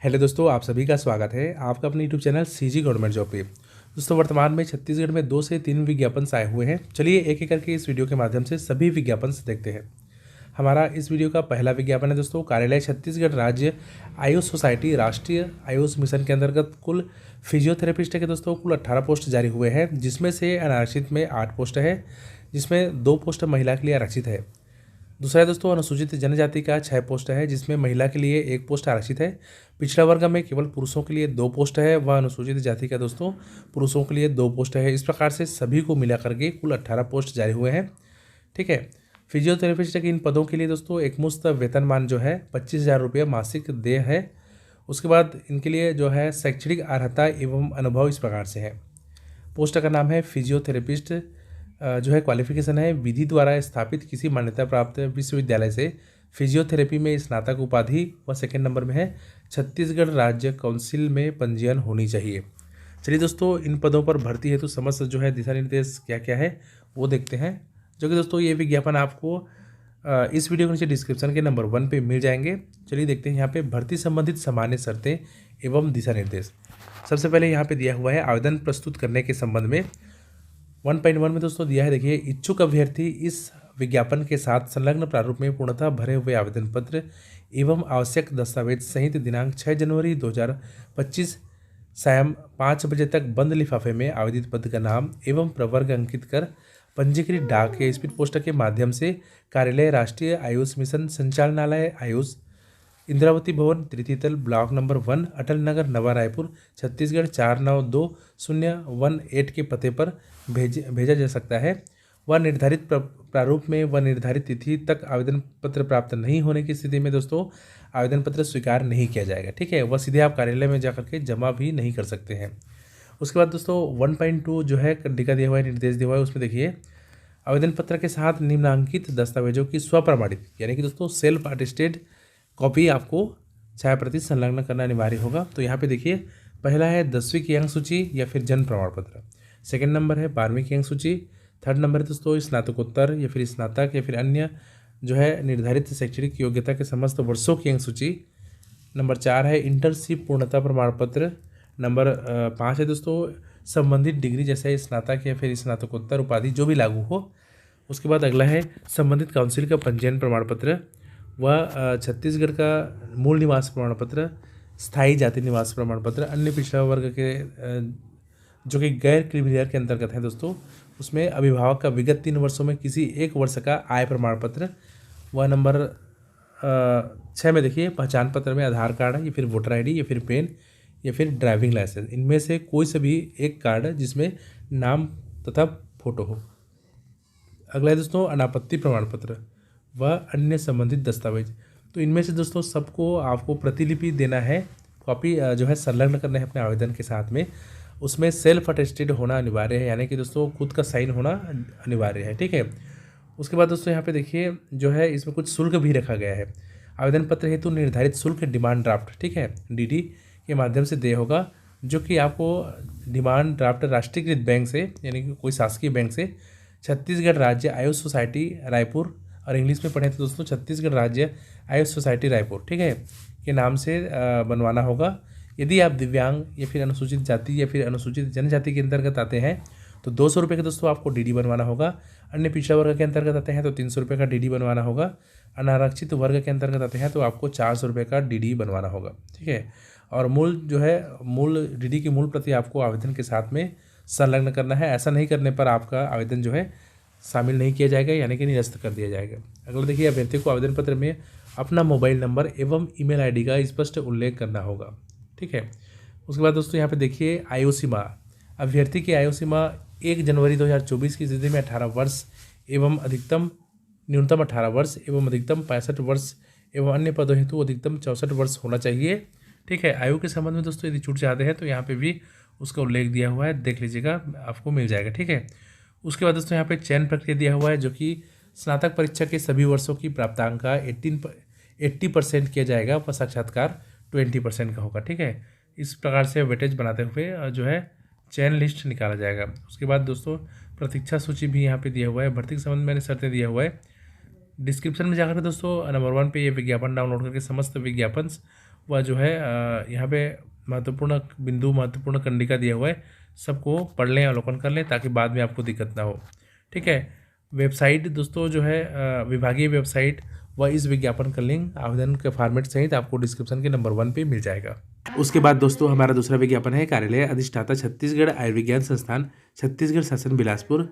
Hello दोस्तों, आप सभी का स्वागत है आपका अपने YouTube channel CG government job पे। दोस्तों, वर्तमान में छत्तीसगढ़ में 2 से 3 विज्ञापन आए हुए हैं। चलिए एक एक करके इस वीडियो के माध्यम से सभी विज्ञापन देखते हैं। हमारा इस वीडियो का पहला विज्ञापन है दोस्तों, कार्यालय छत्तीसगढ़ राज्य आयुष सोसाइटी राष्ट्रीय आयुष मिशन के अंतर्गत कुल फिजियोथेरेपिस्ट के दोस्तों कुल 18 पोस्ट जारी हुए हैं, जिसमें से अनारक्षित में 8 पोस्ट है, जिसमें 2 पोस्ट महिला के लिए आरक्षित है। दूसरा है दोस्तों, अनुसूचित जनजाति का 6 पोस्ट है, जिसमें महिला के लिए 1 पोस्ट आरक्षित है। पिछड़ा वर्ग में केवल पुरुषों के लिए 2 पोस्ट है, वह अनुसूचित जाति का दोस्तों पुरुषों के लिए 2 पोस्ट है। इस प्रकार से सभी को मिला करके कुल 18 पोस्ट जारी हुए हैं। ठीक है। फिजियोथेरेपिस्ट के इन पदों के लिए दोस्तों एकमुश्त वेतनमान जो है 25,000 रुपये मासिक देय है। उसके बाद इनके लिए जो है शैक्षणिक अर्हता एवं अनुभव इस प्रकार से है। पोस्ट का नाम है फिजियोथेरेपिस्ट, जो है क्वालिफिकेशन है विधि द्वारा स्थापित किसी मान्यता प्राप्त विश्वविद्यालय से फिजियोथेरेपी में स्नातक उपाधि व सेकंड नंबर में है छत्तीसगढ़ राज्य काउंसिल में पंजीयन होनी चाहिए। चलिए दोस्तों, इन पदों पर भर्ती हेतु समस्त जो है दिशा निर्देश क्या क्या है वो देखते हैं, जो कि दोस्तों ये विज्ञापन आपको इस वीडियो के नीचे डिस्क्रिप्शन के नंबर 1 पे मिल जाएंगे। चलिए देखते हैं यहाँ पे भर्ती संबंधित सामान्य शर्तें एवं दिशा निर्देश। सबसे पहले यहाँ पे दिया हुआ है आवेदन प्रस्तुत करने के संबंध में 1.1 में दोस्तों दिया है। देखिए, इच्छुक अभ्यर्थी इस विज्ञापन के साथ संलग्न प्रारूप में पूर्णतः भरे हुए आवेदन पत्र एवं आवश्यक दस्तावेज सहित दिनांक 6 जनवरी 2025 शाम 5 बजे तक बंद लिफाफे में आवेदित पद का नाम एवं प्रवर्ग अंकित कर पंजीकृत डाक या स्पीड पोस्ट के माध्यम से कार्यालय राष्ट्रीय आयुष मिशन संचालनालय आयुष इंद्रावती भवन तृतीय तल ब्लॉक नंबर 1 अटल नगर नवा रायपुर छत्तीसगढ़ 492018 के पते पर भेजा जा सकता है। वह निर्धारित प्रारूप में व निर्धारित तिथि तक आवेदन पत्र प्राप्त नहीं होने की स्थिति में दोस्तों आवेदन पत्र स्वीकार नहीं किया जाएगा। ठीक है, वह सीधे आप कार्यालय में जाकर के जमा भी नहीं कर सकते हैं। उसके बाद दोस्तों 1.2 जो है कंडिका दिया हुआ है, निर्देश दिया हुआ है, उसमें देखिए आवेदन पत्र के साथ निम्नांकित दस्तावेजों की स्वप्रमाणित यानी कि दोस्तों सेल्फ अटेस्टेड कॉपी आपको छायाप्रति संलग्न करना अनिवार्य होगा। तो यहाँ पे देखिए, पहला है 10वीं की अंक सूची या फिर जन्म प्रमाण पत्र, सेकंड नंबर है 12वीं की अंक सूची, थर्ड नंबर है दोस्तों स्नातकोत्तर या फिर स्नातक या फिर अन्य जो है निर्धारित शैक्षणिक योग्यता के समस्त वर्षों की अंक सूची, नंबर 4 है इंटर्नशिप पूर्णता प्रमाण पत्र, नंबर 5 है दोस्तों संबंधित डिग्री जैसे स्नातक या फिर स्नातकोत्तर उपाधि जो भी लागू हो। उसके बाद अगला है संबंधित काउंसिल का पंजीयन प्रमाण पत्र, वह छत्तीसगढ़ का मूल निवास प्रमाण पत्र, स्थायी जाति निवास प्रमाण पत्र, अन्य पिछड़ा वर्ग के जो कि गैर क्रिमिलियर के अंतर्गत है दोस्तों, उसमें अभिभावक का विगत 3 वर्षों में किसी 1 वर्ष का आय प्रमाण पत्र, वह नंबर 6 में देखिए पहचान पत्र में आधार कार्ड या फिर वोटर आईडी या फिर पेन या फिर ड्राइविंग लाइसेंस, इनमें से कोई से भी एक कार्ड जिसमें नाम तथा फोटो हो। अगला है दोस्तों अनापत्ति प्रमाण पत्र व अन्य संबंधित दस्तावेज। तो इनमें से दोस्तों सबको आपको प्रतिलिपि देना है, कॉपी जो है संलग्न करना है अपने आवेदन के साथ में। उसमें सेल्फ अटेस्टेड होना अनिवार्य है, यानी कि दोस्तों खुद का साइन होना अनिवार्य है। ठीक है। उसके बाद दोस्तों यहाँ पे देखिए जो है इसमें कुछ शुल्क भी रखा गया है। आवेदन पत्र हेतु निर्धारित शुल्क डिमांड ड्राफ्ट, ठीक है, डीडी के माध्यम से देय होगा, जो कि आपको डिमांड ड्राफ्ट राष्ट्रीयकृत बैंक से यानी कि कोई शासकीय बैंक से छत्तीसगढ़ राज्य आयुष सोसाइटी रायपुर, और इंग्लिश में पढ़े तो दोस्तों छत्तीसगढ़ राज्य आयुष सोसाइटी रायपुर, ठीक है, के नाम से बनवाना होगा। यदि आप दिव्यांग या फिर अनुसूचित जाति या फिर अनुसूचित जनजाति के अंतर्गत आते हैं तो 200 रुपये का दोस्तों आपको डीडी बनवाना होगा। अन्य पिछड़ा वर्ग के अंतर्गत आते हैं तो 300 रुपये का डीडी बनवाना होगा। अनारक्षित वर्ग के अंतर्गत आते हैं तो आपको 400 रुपये का डीडी बनवाना होगा। ठीक है। और मूल डीडी की मूल प्रति आपको आवेदन के साथ में संलग्न करना है। ऐसा नहीं करने पर आपका आवेदन जो है शामिल नहीं किया जाएगा, यानी कि निरस्त कर दिया जाएगा। अगला देखिए, अभ्यर्थी को आवेदन पत्र में अपना मोबाइल नंबर एवं ईमेल आईडी का स्पष्ट उल्लेख करना होगा। ठीक है। उसके बाद दोस्तों यहाँ पे देखिए आयु सीमा, अभ्यर्थी की आयु सीमा 1 जनवरी 2024 की स्थिति में 18 वर्ष एवं अधिकतम न्यूनतम 18 वर्ष एवं अधिकतम 65 वर्ष एवं अन्य पदों हेतु अधिकतम 64 वर्ष होना चाहिए। ठीक है। आयु के संबंध में दोस्तों यदि छूट चाहते हैं तो यहाँ पे भी उसका उल्लेख दिया हुआ है, देख लीजिएगा, आपको मिल जाएगा। ठीक है। उसके बाद दोस्तों यहाँ पे चयन प्रक्रिया दिया हुआ है, जो कि स्नातक परीक्षा के सभी वर्षों की प्राप्तांक का 80% किया जाएगा व साक्षात्कार 20% का होगा। ठीक है। इस प्रकार से वेटेज बनाते हुए जो है चयन लिस्ट निकाला जाएगा। उसके बाद दोस्तों प्रतीक्षा सूची भी यहाँ पे दिया हुआ है। भर्ती के संबंध में मैंने शर्तें दिया हुआ है। डिस्क्रिप्शन में जाकर दोस्तों नंबर 1 पे ये विज्ञापन डाउनलोड करके समस्त विज्ञापन वह जो है यहाँ पे महत्वपूर्ण बिंदु, महत्वपूर्ण कंडिका दिया हुआ है, सबको पढ़ लें, अवलोकन कर लें, ताकि बाद में आपको दिक्कत ना हो। ठीक है। वेबसाइट दोस्तों जो है विभागीय वेबसाइट व इस विज्ञापन का लिंक आवेदन के फॉर्मेट सहित आपको डिस्क्रिप्शन के नंबर 1 पे मिल जाएगा। उसके बाद दोस्तों हमारा दूसरा विज्ञापन है कार्यालय अधिष्ठाता छत्तीसगढ़ आयुर्विज्ञान संस्थान छत्तीसगढ़ शासन बिलासपुर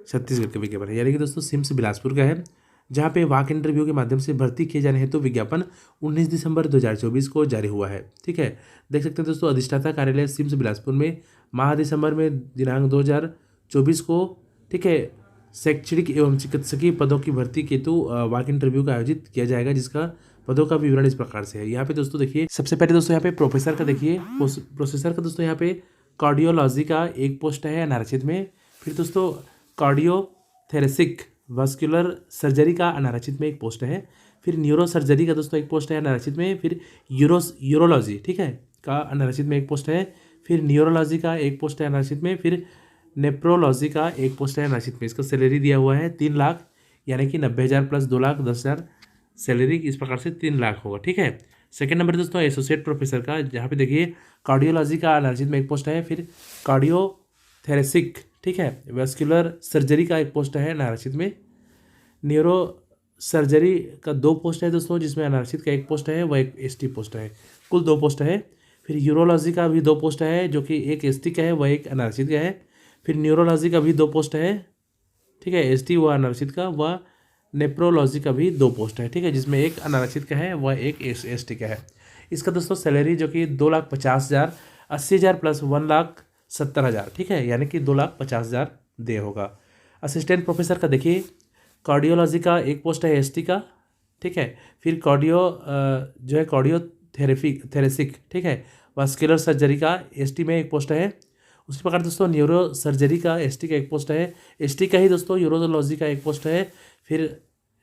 छत्तीसगढ़ का विज्ञापन है, यानी कि दोस्तों सिम्स बिलासपुर का है, जहाँ पे वाक इंटरव्यू के माध्यम से भर्ती किए जाने हेतु विज्ञापन 19 दिसंबर 2024 को जारी हुआ है। ठीक है, देख सकते हैं दोस्तों अधिष्ठाता कार्यालय सिम्स बिलासपुर में माह दिसंबर में दिनांक 2024 को, ठीक है, शैक्षणिक एवं चिकित्सकीय पदों की भर्ती के हेतु वाक इंटरव्यू का आयोजित किया जाएगा, जिसका पदों का विवरण इस प्रकार से है। यहाँ पे दोस्तों देखिए, सबसे पहले दोस्तों यहाँ पे प्रोफेसर का देखिए, प्रोफेसर का दोस्तों यहाँ पे कार्डियोलॉजी का एक पोस्ट है अनारक्षित में। फिर दोस्तों कार्डियोथेरेसिक वास्कुलर सर्जरी का अनारक्षित में एक पोस्ट है। फिर न्यूरो सर्जरी का दोस्तों एक पोस्ट है अनारक्षित में। फिर यूरोलॉजी, ठीक है, का अनारक्षित में एक पोस्ट है। फिर न्यूरोलॉजी का एक पोस्ट है अनारक्षित में। फिर नेप्रोलॉजी का एक पोस्ट है अनारक्षित में। इसका सैलरी दिया हुआ है 3 लाख, यानी कि 90,000 प्लस 2,10,000 सैलरी, इस प्रकार से 3 लाख होगा। ठीक है। सेकंड नंबर दोस्तों एसोसिएट प्रोफेसर का, जहाँ पे देखिए कार्डियोलॉजी का अनारक्षित में एक पोस्ट है। फिर कार्डियोथेरेसिक, ठीक है, वेस्कुलर सर्जरी का एक पोस्ट है अनारक्षित में। न्यूरो सर्जरी का 2 पोस्ट है दोस्तों, जिसमें अनारक्षित का एक पोस्ट है, वह एक एसटी पोस्ट है, कुल 2 पोस्ट है। फिर यूरोलॉजी का भी 2 पोस्ट है, जो कि एक एसटी का है, वह एक अनारक्षित का है। फिर न्यूरोलॉजी का भी 2 पोस्ट है, ठीक है, एसटी व अनारक्षित का। वह नेप्रोलॉजी का भी 2 पोस्ट है, ठीक है, जिसमें एक अनारक्षित का है, वह एक एसटी का है। इसका दोस्तों सैलरी जो कि 2,50,000, 80,000 प्लस 1,70,000, ठीक है, यानी कि 2,50,000 दे होगा। असिस्टेंट प्रोफेसर का देखिए, कार्डियोलॉजी का एक पोस्ट है एसटी का, ठीक है। फिर जो है कार्डियोथेरेसिक, ठीक है, वास्कुलर सर्जरी का एसटी में एक पोस्ट है। उसी प्रकार दोस्तों न्यूरो सर्जरी का एसटी का एक पोस्ट है, एसटी का ही दोस्तों यूरोलॉजी का एक पोस्ट है। फिर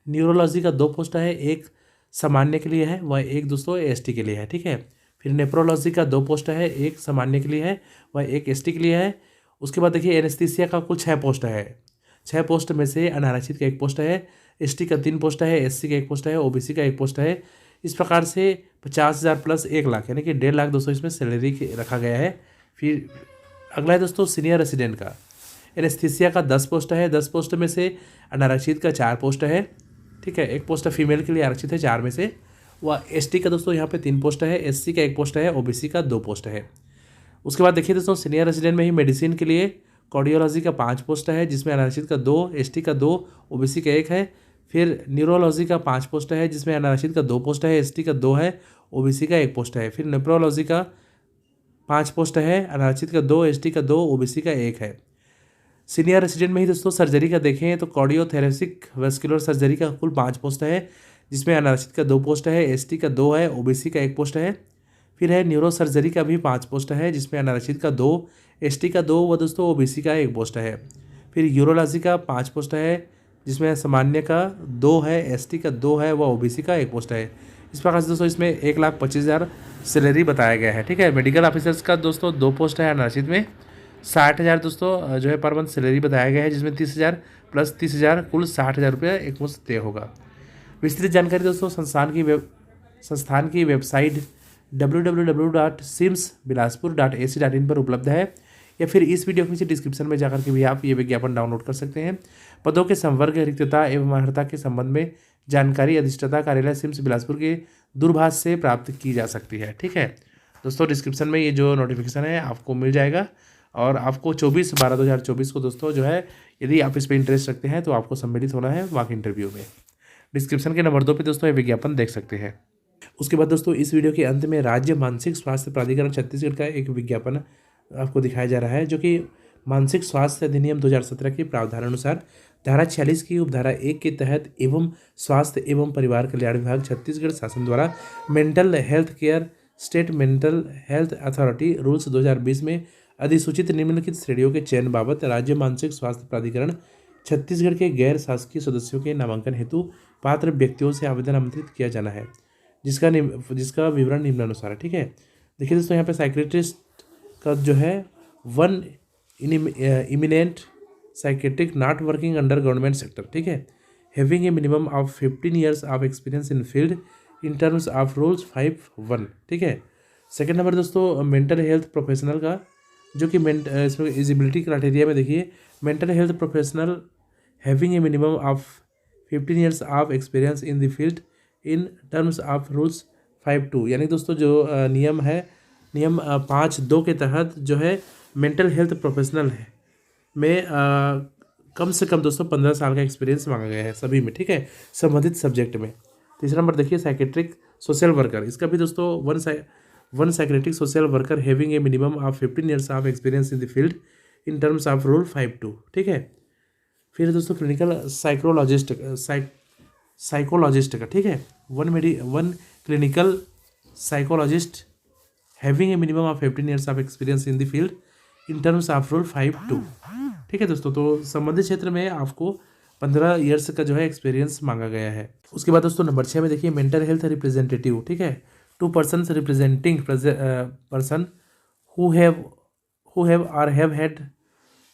न्यूरोलॉजी का 2 पोस्ट है, एक सामान्य के लिए है, वह एक दोस्तों एसटी के लिए है, ठीक है। फिर नेप्रोलॉजी का 2 पोस्ट है, एक सामान्य के लिए है, वह एक एसटी के लिए है। उसके बाद देखिए एनेस्थीसिया का कुल 6 पोस्ट है, 6 पोस्ट में से अनारक्षित का एक पोस्ट है, एसटी का 3 पोस्ट है, एससी का एक पोस्ट है, ओबीसी का एक पोस्ट है। इस प्रकार से 50,000 प्लस 1 लाख, यानी कि 1.5 लाख दोस्तों इसमें सैलरी रखा गया है। फिर अगला है दोस्तों सीनियर रेसिडेंट का, एनेस्थीसिया का 10 पोस्ट है, 10 पोस्ट में से अनारक्षित का 4 पोस्ट है, ठीक है, एक पोस्ट फीमेल के लिए आरक्षित है 4 में से। वह एसटी का दोस्तों यहाँ पे 3 पोस्ट है, एससी का 1 पोस्ट है, ओबीसी का 2 पोस्ट है। उसके बाद देखिए दोस्तों सीनियर रेसिडेंट में ही मेडिसिन के लिए कार्डियोलॉजी का 5 पोस्ट है, जिसमें अनारक्षित का 2, एसटी का 2, ओबीसी का 1 है। फिर न्यूरोलॉजी का 5 पोस्ट है, जिसमें अनारक्षित का 2 पोस्ट है, एसटी का 2 है, ओबीसी का 1 पोस्ट है। फिर नेप्रोलॉजी का 5 पोस्ट है, अनारक्षित का 2, एसटी का 2, ओबीसी का 1 है। सीनियर रेसिडेंट में ही दोस्तों सर्जरी का देखें तो कार्डियोथेरेसिक वेस्कुलर सर्जरी का कुल 5 पोस्ट है, जिसमें अनारक्षित का 2 पोस्ट है, एसटी का 2 है, ओबीसी का 1 पोस्ट है। फिर है न्यूरो सर्जरी का भी 5 पोस्ट है, जिसमें अनारक्षित का 2, एसटी का 2 व दोस्तों ओबीसी का 1 पोस्ट है। फिर यूरोलॉजी का 5 पोस्ट है, जिसमें सामान्य का 2 है, एसटी का 2 है व ओबीसी का 1 पोस्ट है। इस प्रकार से दोस्तों इसमें 1,25,000 सैलरी बताया गया है, ठीक है। मेडिकल ऑफिसर्स का दोस्तों 2 पोस्ट है अनारक्षित में, 60,000 दोस्तों जो है पर मंथ सैलरी बताया गया है, जिसमें 30,000 प्लस 30,000 कुल 60,000 रुपये एक मुश्त तय होगा। विस्तृत जानकारी दोस्तों संस्थान की वेबसाइट www.simsbilaspur.ac.in पर उपलब्ध है, या फिर इस वीडियो के नीचे डिस्क्रिप्शन में जाकर के भी आप ये विज्ञापन डाउनलोड कर सकते हैं। पदों के संवर्ग, रिक्तता एवं अर्हता के संबंध में जानकारी अधिष्ठाता कार्यालय सिम्स बिलासपुर के दूरभाष से प्राप्त की जा सकती है, ठीक है दोस्तों। डिस्क्रिप्शन में ये जो नोटिफिकेशन है आपको मिल जाएगा, और आपको 24/12/2024 को दोस्तों जो है, यदि आप इस पर इंटरेस्ट रखते हैं तो आपको सम्मिलित होना है वाक इंटरव्यू में। डिस्क्रिप्शन के नंबर 2 पे दोस्तों ये विज्ञापन देख सकते हैं। उसके बाद दोस्तों इस वीडियो के अंत में राज्य मानसिक स्वास्थ्य प्राधिकरण छत्तीसगढ़ का एक विज्ञापन आपको दिखाया जा रहा है, जो कि मानसिक स्वास्थ्य अधिनियम 2017 के प्रावधान अनुसार धारा 46 की उपधारा 1 के तहत एवं स्वास्थ्य एवं परिवार कल्याण विभाग छत्तीसगढ़ शासन द्वारा mental health care state mental health authority rules 2020 में अधिसूचित निम्नलिखित श्रेणियों के चयन बाबत राज्य मानसिक स्वास्थ्य प्राधिकरण छत्तीसगढ़ के गैर शासकीय सदस्यों के नामांकन हेतु पात्र व्यक्तियों से आवेदन आमंत्रित किया जाना है, जिसका विवरण निम्नानुसार है, ठीक है। देखिए दोस्तों यहाँ पे साइकेट्रिस्ट का जो है 1 eminent psychiatric not working under government sector, ठीक है, having a minimum of 15 years of experience in field in terms of rules 5.1, ठीक है। सेकंड नंबर दोस्तों मेंटल हेल्थ प्रोफेशनल का, जो कि इसमें एलिजिबिलिटी क्राइटेरिया में देखिए, mental health professional having a minimum of 15 years of experience in the field in terms of rules 5.2, यानी दोस्तों जो नियम है, नियम 5.2 के तहत जो है मेंटल हेल्थ प्रोफेशनल है में कम से कम दोस्तों 15 साल का एक्सपीरियंस मांगा गया है सभी में, ठीक है, संबंधित सब्जेक्ट में। तीसरा नंबर देखिए साइकेट्रिक सोशल वर्कर, इसका भी दोस्तों one psychiatric social worker having a minimum of 15 years of experience in the field in terms of rule 5.2, ठीक है। फिर दोस्तों क्लिनिकल साइकोलॉजिस्ट का, ठीक है, one clinical psychologist having a minimum of 15 years of experience in the field in terms of rule 5.2, ठीक है दोस्तों। तो संबंधित क्षेत्र में आपको 15 ईयर्स का जो है एक्सपीरियंस मांगा गया है। उसके बाद दोस्तों नंबर 6 में देखिए मेंटल हेल्थ रिप्रेजेंटेटिव, ठीक है, 2 persons representing person who have और हैव हैड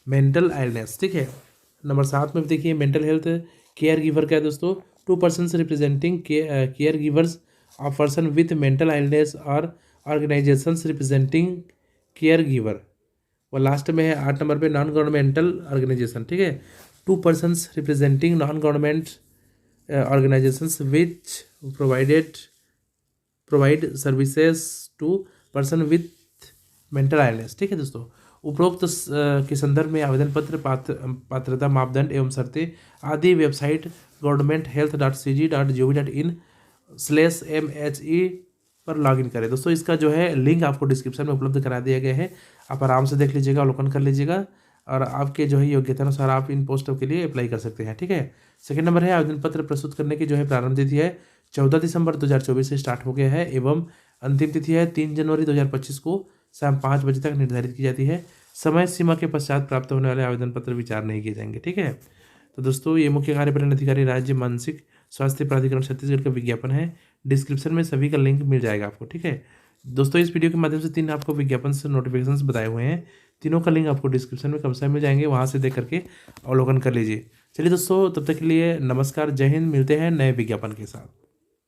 मेंटल इलनेस, ठीक है। नंबर 7 में देखिए मेंटल हेल्थ केयर गिवर का है दोस्तों, 2 persons representing care givers of person with mental illness और ऑर्गेनाइजेशंस रिप्रेजेंटिंग केयर गिवर। और लास्ट में है 8 नंबर पे नॉन गवर्नमेंटल ऑर्गेनाइजेशन, ठीक है, 2 persons representing non government organisations which provide services to person with mental illness, ठीक है दोस्तों। उपरोक्त के संदर्भ में आवेदन पत्र, पात्रता मापदंड एवं शर्तें आदि वेबसाइट governmenthealth.cg.in/MHE पर लॉगिन करें। दोस्तों इसका जो है लिंक आपको डिस्क्रिप्शन में उपलब्ध करा दिया गया है, आप आराम से देख लीजिएगा, अवलोकन कर लीजिएगा और आपके जो है योग्यता अनुसार आप इन पोस्टों के लिए अप्लाई कर सकते हैं, ठीक है। सेकंड नंबर है आवेदन पत्र प्रस्तुत करने की जो है प्रारंभ तिथि है 14 दिसंबर 2024 से स्टार्ट हो गया है एवं अंतिम तिथि है 3 जनवरी 2025 को शाम 5 बजे तक निर्धारित की जाती है। समय सीमा के पश्चात प्राप्त होने वाले आवेदन पत्र विचार नहीं किए जाएंगे, ठीक है। तो दोस्तों ये मुख्य कार्यपालन अधिकारी राज्य मानसिक स्वास्थ्य प्राधिकरण छत्तीसगढ़ का विज्ञापन है, डिस्क्रिप्शन में सभी का लिंक मिल जाएगा आपको, ठीक है दोस्तों। इस वीडियो के माध्यम से 3 आपको विज्ञापन से नोटिफिकेशन बताए हुए हैं, तीनों का लिंक आपको डिस्क्रिप्शन में कब से मिल जाएंगे, वहाँ से देख करके अवलोकन कर लीजिए। चलिए दोस्तों तब तक के लिए नमस्कार, जय हिंद, मिलते हैं नए विज्ञापन के साथ।